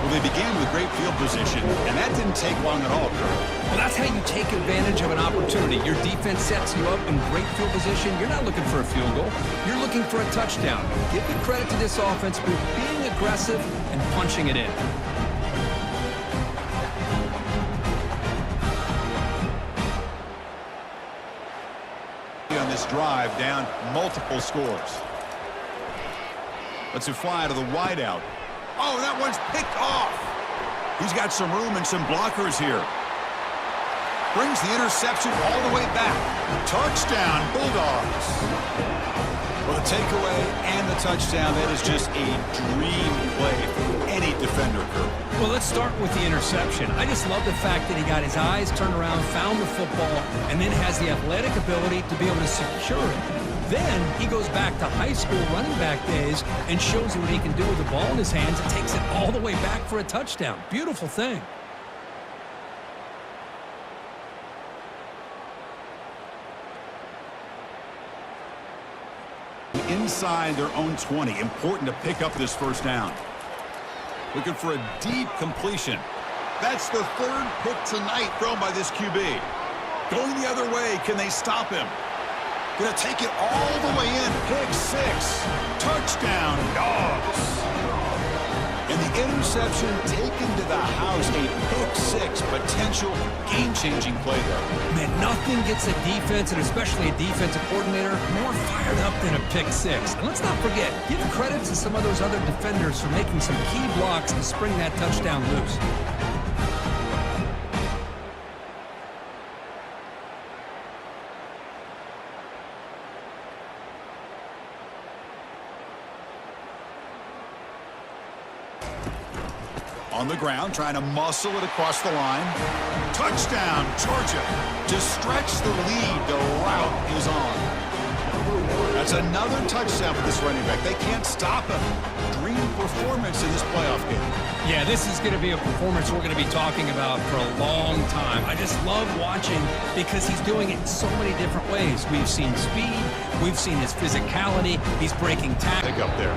Well, they began with great field position, and that didn't take long at all, Kirk. Well, that's how you take advantage of an opportunity. Your defense sets you up in great field position. You're not looking for a field goal. You're looking for a touchdown. Give the credit to this offense for being aggressive and punching it in. On this drive, down multiple scores. Let's fly to the wideout. Oh, that one's picked off. He's got some room and some blockers here. Brings the interception all the way back. Touchdown, Bulldogs. Well, the takeaway and the touchdown, that is just a dream play for any defender, Kirk. Well, let's start with the interception. I just love the fact that he got his eyes turned around, found the football, and then has the athletic ability to be able to secure it. Then he goes back to high school running back days and shows you what he can do with the ball in his hands and takes it all the way back for a touchdown. Beautiful thing. Inside their own 20. Important to pick up this first down. Looking for a deep completion. That's the third pick tonight thrown by this QB. Going the other way. Can they stop him? Going to take it all the way in. Pick 6. Touchdown, Dogs. And the interception taken to the house, a pick-6 potential game-changing play there. Man, nothing gets a defense, and especially a defensive coordinator, more fired up than a pick-6. And let's not forget, give credit to some of those other defenders for making some key blocks to spring that touchdown loose. On the ground, trying to muscle it across the line. Touchdown, Georgia. To stretch the lead, the route is on. That's another touchdown for this running back. They can't stop him. Dream performance in this playoff game. Yeah, this is going to be a performance we're going to be talking about for a long time. I just love watching because he's doing it in so many different ways. We've seen speed. We've seen his physicality. He's breaking tackles. Pick up there.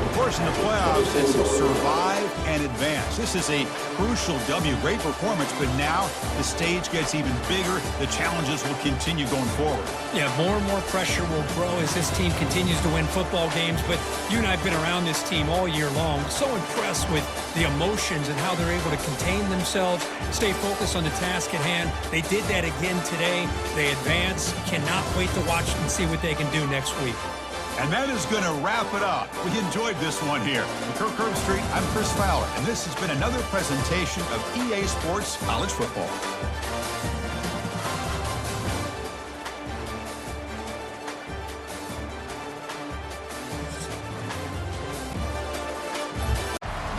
Of course, in the playoffs, it's survive and advance. This is a crucial W. Great performance, but now the stage gets even bigger. The challenges will continue going forward. Yeah, more and more pressure will grow as this team continues to win football games. But you and I have been around this team all year long. So impressed with the emotions and how they're able to contain themselves, stay focused on the task at hand. They did that again today. They advance. Cannot wait to watch and see what they can do next week. And that is going to wrap it up. We enjoyed this one here. From Kirk Street, I'm Chris Fowler, and this has been another presentation of EA Sports College Football.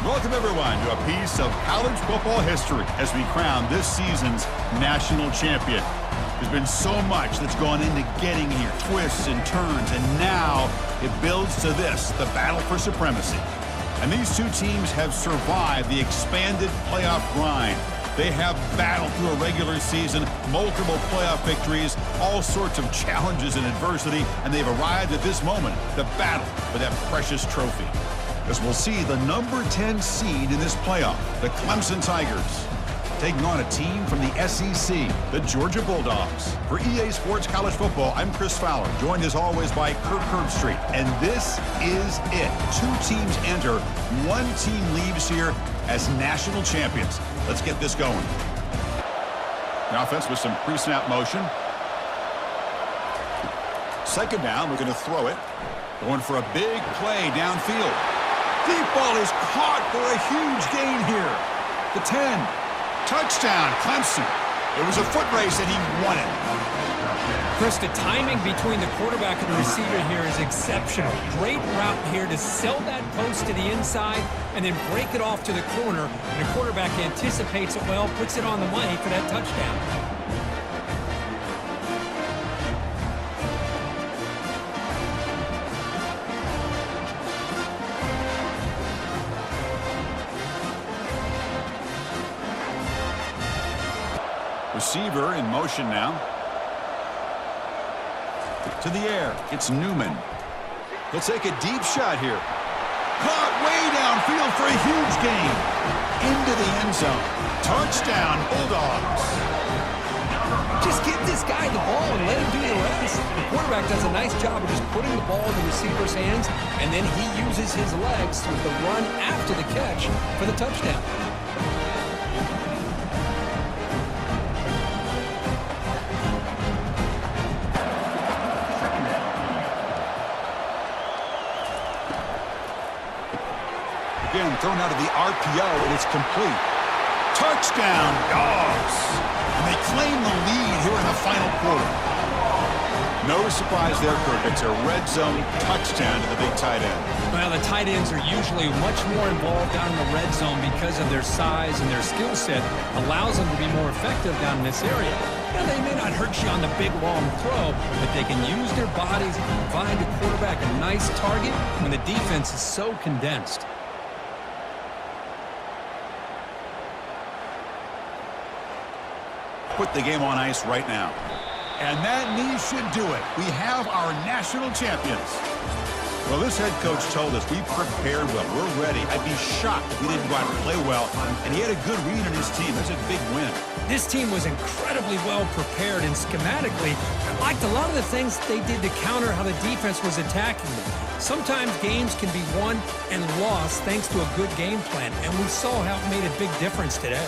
Welcome, everyone, to a piece of college football history as we crown this season's national champion. There's been so much that's gone into getting here, twists and turns, and now it builds to this, the battle for supremacy. And these two teams have survived the expanded playoff grind. They have battled through a regular season, multiple playoff victories, all sorts of challenges and adversity, and they've arrived at this moment, the battle for that precious trophy. As we'll see the number 10 seed in this playoff, the Clemson Tigers, taking on a team from the SEC, the Georgia Bulldogs. For EA Sports College Football, I'm Chris Fowler, joined as always by Kirk Street. And this is it. Two teams enter, one team leaves here as national champions. Let's get this going. The offense with some pre-snap motion. Second down, we're going to throw it. Going for a big play downfield. Deep ball is caught for a huge gain here. The 10. Touchdown, Clemson. It was a foot race, and he won it. Chris, the timing between the quarterback and the receiver here is exceptional. Great route here to sell that post to the inside and then break it off to the corner. And the quarterback anticipates it well, puts it on the money for that touchdown. Receiver in motion now. To the air. It's Newman. He'll take a deep shot here. Caught way downfield for a huge gain. Into the end zone. Touchdown, Bulldogs. Just give this guy the ball and let him do the rest. The quarterback does a nice job of just putting the ball in the receiver's hands, and then he uses his legs with the run after the catch for the touchdown. Again, thrown out of the RPO, and it's complete. Touchdown, Dogs! And they claim the lead here in the final quarter. No surprise there, Kirk. It's a red zone touchdown to the big tight end. Well, the tight ends are usually much more involved down in the red zone because of their size and their skill set allows them to be more effective down in this area. Now, they may not hurt you on the big, long throw, but they can use their bodies and provide the quarterback a nice target when the defense is so condensed. Put the game on ice right now. And that knee should do it. We have our national champions. Well, this head coach told us we prepared well. We're ready. I'd be shocked if we didn't go out and play well. And he had a good read on his team. That's a big win. This team was incredibly well prepared, and schematically, I liked a lot of the things they did to counter how the defense was attacking them. Sometimes games can be won and lost thanks to a good game plan, and we saw how it made a big difference today.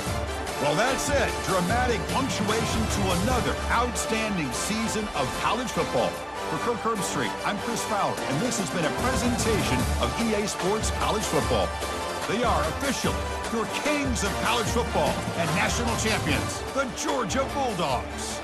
Well, that's it. Dramatic punctuation to another outstanding season of college football. For Kirk Herbstreit, I'm Chris Fowler, and this has been a presentation of EA Sports College Football. They are official, your kings of college football and national champions, the Georgia Bulldogs.